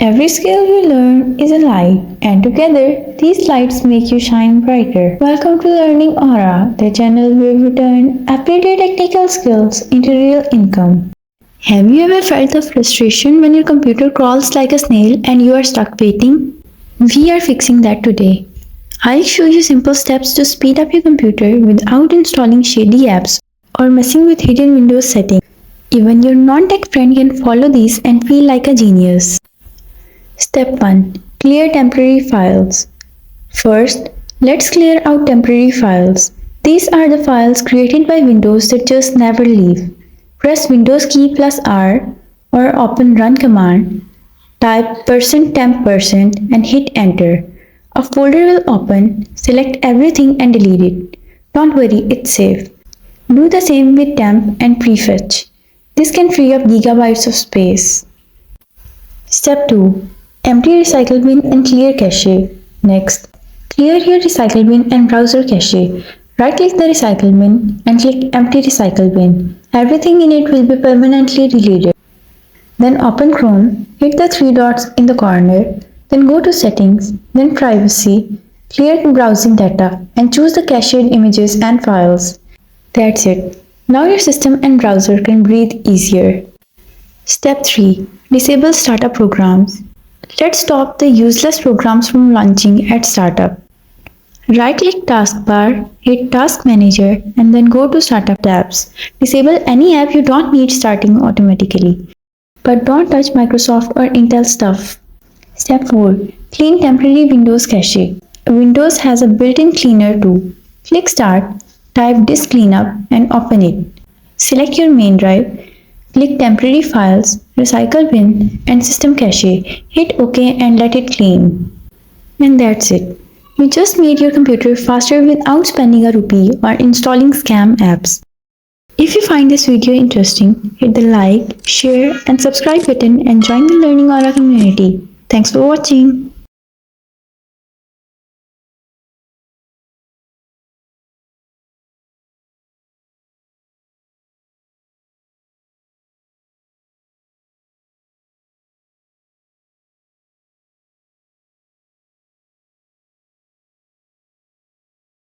Every skill we learn is a light, and together these lights make you shine brighter. Welcome to Learning Aura, the channel where we turn everyday technical skills into real income. Have you ever felt the frustration when your computer crawls like a snail and you are stuck waiting? We are fixing that today. I'll show you simple steps to speed up your computer without installing shady apps or messing with hidden Windows settings. Even your non-tech friend can follow these and feel like a genius. Step 1. Clear temporary files. First, let's clear out temporary files. These are the files created by Windows that just never leave. Press Windows key plus R or open Run command. Type %temp% and hit enter. A folder will open. Select everything and delete it. Don't worry, it's safe. Do the same with Temp and Prefetch. This can free up gigabytes of space. Step 2. Empty recycle bin and clear cache. Next, clear your recycle bin and browser cache. Right-click the recycle bin and click Empty recycle bin. Everything in it will be permanently deleted. Then open Chrome, hit the three dots in the corner, then go to Settings, then Privacy, clear browsing data, and choose the cached images and files. That's it. Now your system and browser can breathe easier. Step 3. Disable startup programs. Let's stop the useless programs from launching at startup. Right-click Taskbar, hit Task Manager, and then go to Startup tabs. Disable any app you don't need starting automatically. But don't touch Microsoft or Intel stuff. Step 4. Clean temporary Windows cache. Windows has a built-in cleaner too. Click Start, type Disk Cleanup, and open it. Select your main drive. Click Temporary Files, Recycle Bin, and System Cache. Hit OK and let it clean. And that's it. You just made your computer faster without spending a rupee or installing scam apps. If you find this video interesting, hit the like, share, and subscribe button and join the Learning Aura community. Thanks for watching.